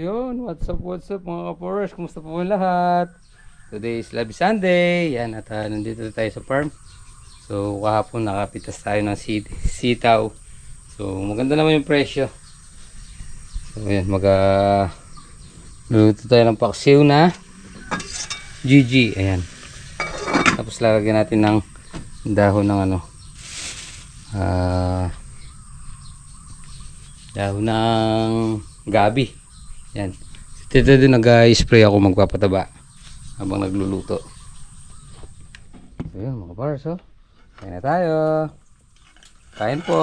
yun, what's up mga ka-forest, kumusta po lahat? Today is Labi Sunday, yan, at nandito tayo sa farm. So kahapon nakapitas tayo ng sitaw. So maganda naman yung presyo. So yan, luluto tayo ng paksiw na GG, ayan. Tapos lalagyan natin ng dahon ng dahon ng gabi. Yan. Dito din nag-spray ako, magpapataba habang nagluluto. So yun mga bars, oh. Kain na tayo. Kain po.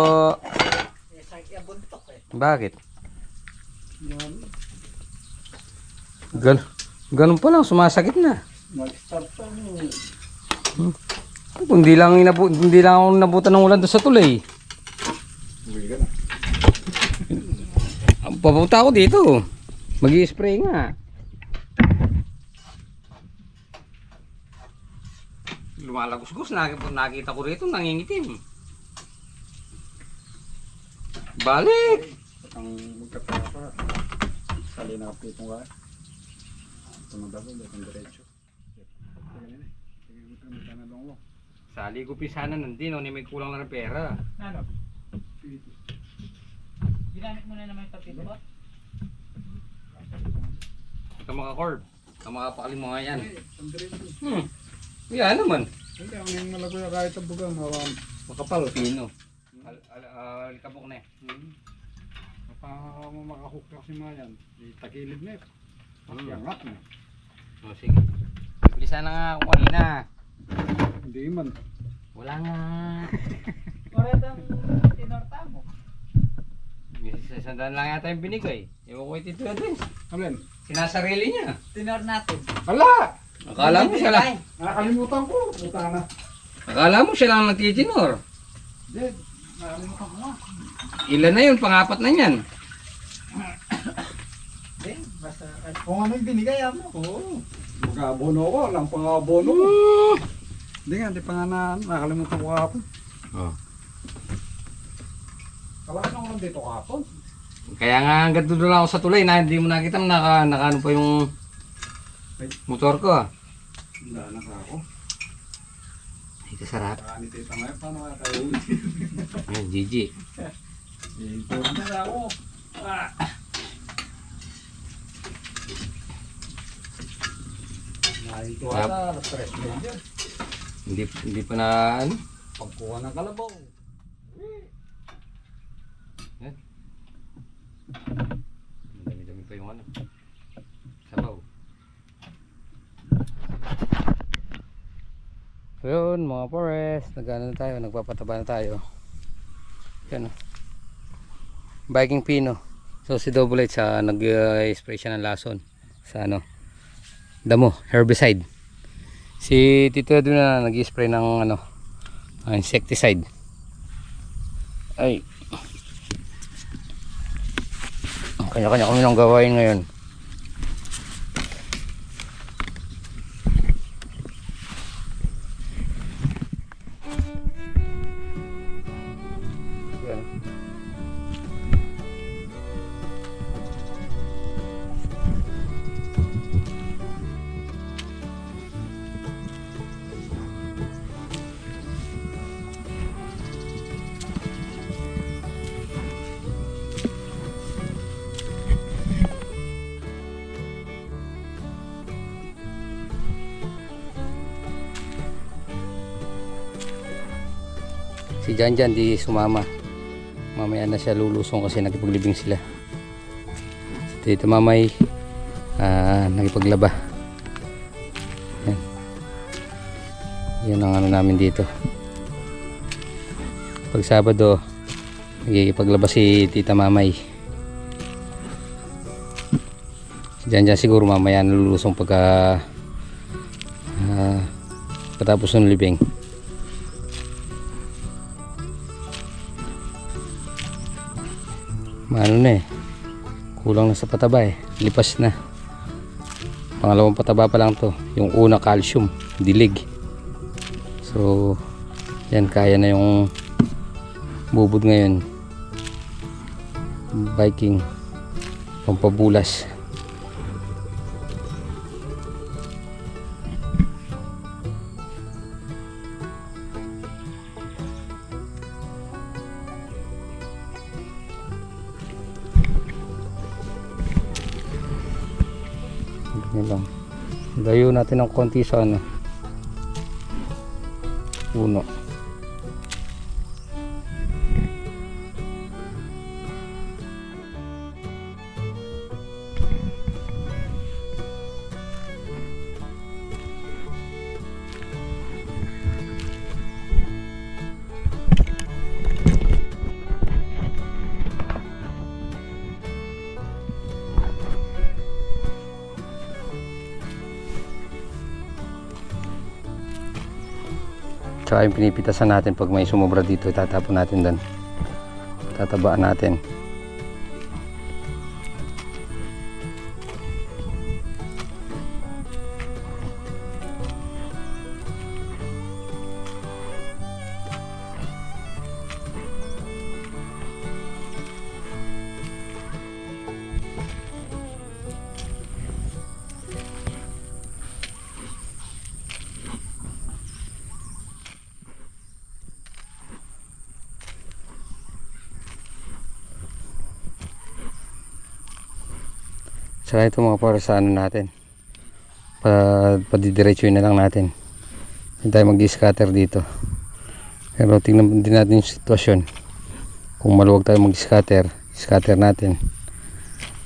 Bakit? Ganun pa lang, sumasakit na. Hindi lang ako nabutan ng ulan doon sa tulay. Papunta ako dito. Mag-i-spray nga. Lumalagusgus. Nakita ko rito, nangingitim. Balik! Ang magkatapa. Sali na kapit mo ka. Ito na dapat, itong diretso. Sali ko pisana nandun, may kulang na ng pera. Ano? Ginamit mo na naman yung tapito ba? Ito mga cord. Ito mga pakalim mga yan. Yan naman. Hindi, ang yung nalagoy na kahit ang bugang makapal. Pino. Alikabok na eh. Makahook kasi mga yan. Takilid na eh. Yangat na. O sige. Bilisan na nga kung kanina. Hindi man. Wala nga. Oratang tinorta mo. Sandaan lang yata yung binigay. Ewan ko ito din. Alin? Sinasarili niya. Tinor natin. Hala! Akala mo siya lang. Nakakalimutan ko. Puta na. Akala mo siya lang nagtitinor. Hindi. Nakakalimutan ko nga. Ilan na yun? Pangapat na yan. Hindi, basta... Kung ano yung binigay mo. Oo. Mag-abono ko. Lang pang-abono ko. Hindi nga. Hindi pa nga nakakalimutan ko kahapon. Oh. Kawasan ko lang dito kahapon. Kaya nga hanggang doon lang ako sa tulay na hindi mo nakita nakaano pa yung motor ko. Handa na ka ako. Ito sarap. Paano tita ngayon? Paano nga tayo? Ayan, GG. Ito na ako. Ito ata. Stress na dyan. Hindi pa na ano. Pagkuha ng kalabaw. Yan. Dami-dami pa yung sabaw. So yun mga forest, nagpapataba na tayo. Yan o. Biking pino. So si Double H nag-spray siya ng lason sa damo, herbicide. Si Tito Edu na nag-spray ng insecticide. Ay. Kanya-kanya kami ng gawain ngayon. Yan. Si Janjan di sumama. Mamaya na siya lulusong kasi nakipaglibing sila. Si Tito Mamay nakipaglaba. Yan ang namin dito. Pag Sabado nakikipaglaba si Tita Mamay. Si Janjan siguro mamaya lulusong pagka patapos ng libing. Ano na kulang na sa pataba lipas na. Pangalawang pataba pa lang to, yung una calcium, dilig. So yan, kaya na yung bubod ngayon. Biking pampabulas. Yun lang. Layo natin ng konti sa ano. Puno. Tsaka yung pinipitasan natin pag may sumobra dito, itatapon natin doon. Tatabaan natin. Saka ito mga para sa ano natin, padidiretsuin na lang natin. Hindi tayo mag-scatter dito. Pero tingnan din natin yung sitwasyon. Kung maluwag tayo mag-scatter, scatter natin.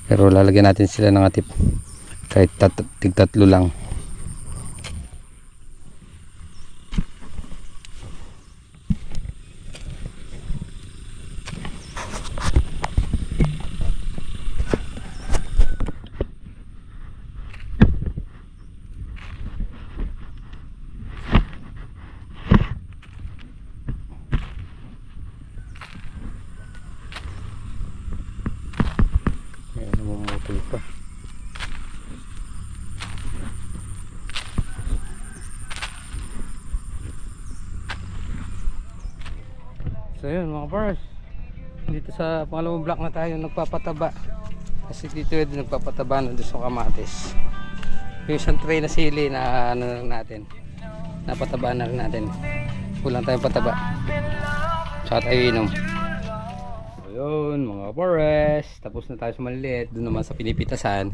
Pero lalagyan natin sila ng atip kahit tig-tatlo lang. Pa. So yun mga bars, dito sa pangalawang block na tayo nagpapataba, kasi dito yun nagpapataba na doon sa kamatis. Yung isang tray na sili na ano na natin, napataba na rin natin, kulang tayong pataba, tsaka tayo inom. Yun mga bars, tapos na tayo sa maliliit. Doon naman sa pinipitasan,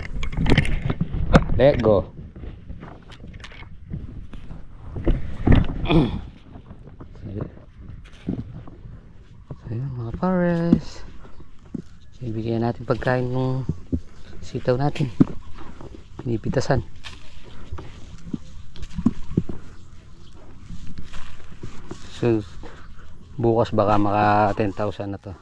let go. So yun mga bars, ibigyan natin pagkain ng sitaw natin, pinipitasan. So bukas baka maka 10,000 na to.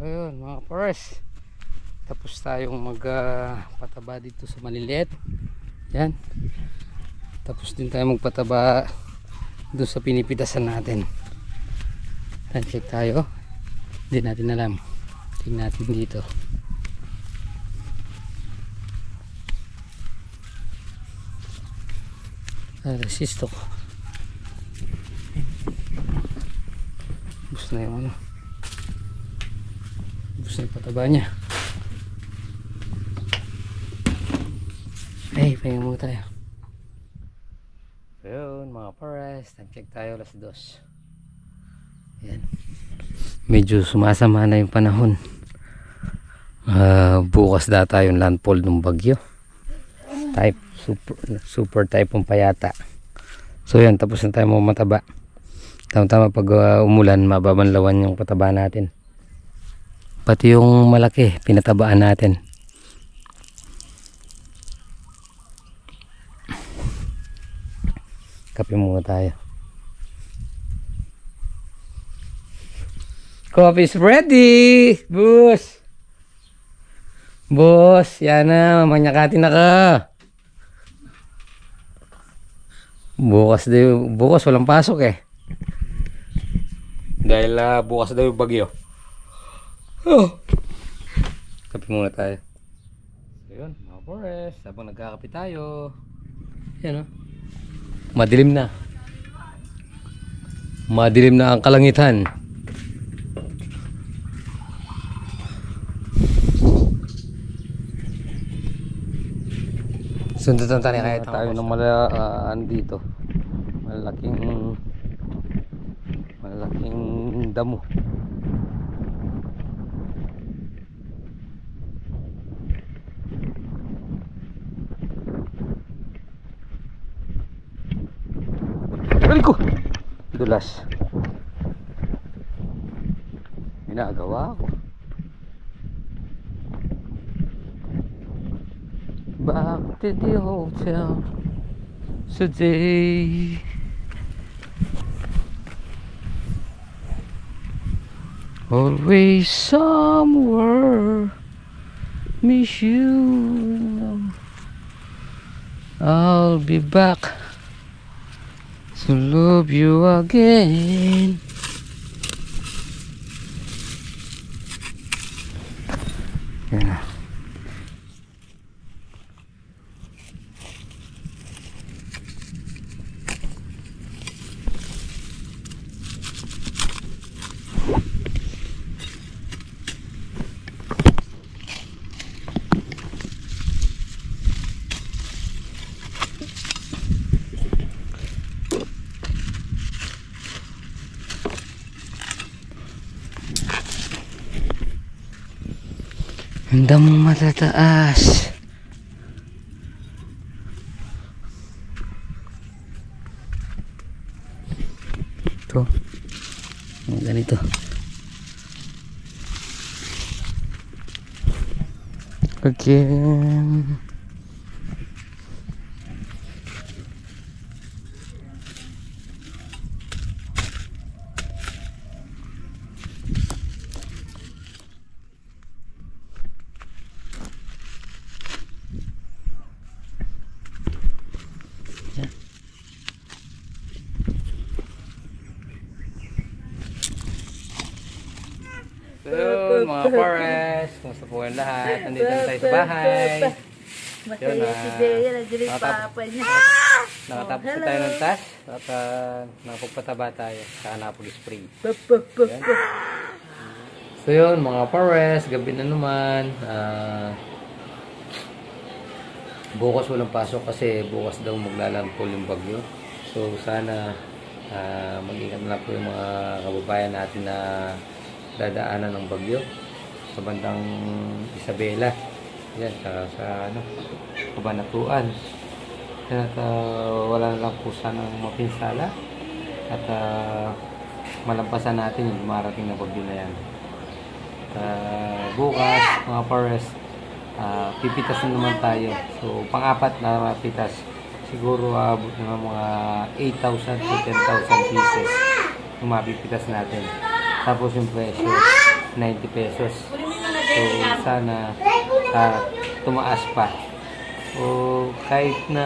Ayun mga forest, tapos tayong magpataba dito sa maliliit. Yan, tapos din tayo magpataba doon sa pinipitasan natin. Yan, check tayo, hindi natin alam, tingnan natin dito. Resisto ko, bus na yung ano, bus na yung pataba nya. Ay, pahinga muna tayo. So yun mga forest, nag-check tayo alas 2. Yan, medyo sumasama na yung panahon. Bukas data yung landfall ng bagyo, type super typhoon pa yata. So yan, tapos na tayo mataba. Tama-tama pag umulan, mababanlawan yung pataba natin. Pati yung malaki, pinatabaan natin. Kape muna tayo. Coffee's ready! Boss! Boss, yan na, mamanyakatin na ka. Bukas walang pasok eh. Dahil bukas daw yung bagyo. Oh. Kape muna tayo. So yun, mga forest, habang nagkakape tayo. Yan, oh. Madilim na. Madilim na ang kalangitan. Sundutan tayo kaya tayo ng dito. Malaking damo. Ko dulas. Ginagawa ko. Back to the hotel today. Always somewhere miss you. I'll be back to love you again. Yeah. Ang damong matataas. Ito. Ganito. Again. So, mga forest, kumusta po yung lahat? Nandito na tayo sa bahay. Masaya si Bea, nandiyan yung papa niya. Nakatapos na tayo ng task at nakapagpataba tayo sa Anapoli Spring. So yun, mga forest, gabi na naman. Bukas walang pasok kasi bukas daw maglalandfall yung bagyo. So sana mag-ingat na po yung mga kababayan natin na dadaanan ng bagyo sa bandang Isabela. Yan, sa Kabanatuan. At wala na lang po sanang mapinsala at malampasan natin yung marating na bagyo na yan. Bukas, mga forest, pipitas na naman tayo. So, pang-apat na pitas. Siguro abot na mga 8,000 to 10,000 pieces yung mapipitas natin. Tapos yung presyo, 90 pesos. So, sana tumaas pa. O kahit na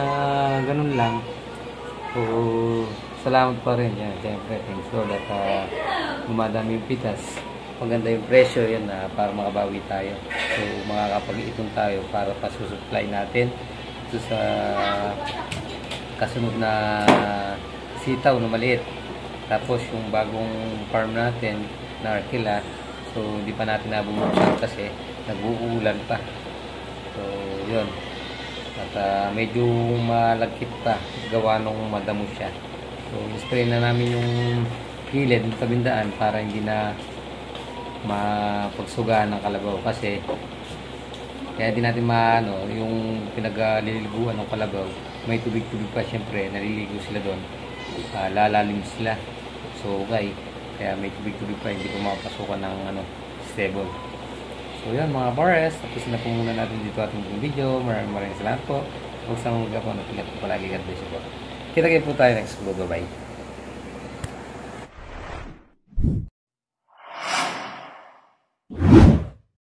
ganun lang, so, salamat pa rin. Yan, siyempre, thanks Lord at dumadami yung pitas. Maganda yung presyo, yan para makabawi tayo. So, makakapag-ipon tayo para pasusupply natin ito sa kasunod na sitaw na maliit. Tapos yung bagong farm natin na Arkila, so hindi pa natin nabubuksan kasi nag-uulan pa. So yun. At medyo malagkit pa gawa nung madamo siya. So spray na namin yung gilid ng tabindaan para hindi na mapagsugaan ng kalabaw kasi kaya din natin yung pinagliliguan ng kalabaw, may tubig-tubig pa syempre, naliligo sila doon, lalalim sila. So okay, kaya may tubig-tubig pa, hindi po makapasukan ng stable. So yan mga forest, tapos na po muna natin dito ating video. Maraming salamat po. Huwag sa mga po, napigat po palagi. God bless you po. Kita kayo po tayo next video. Bye bye.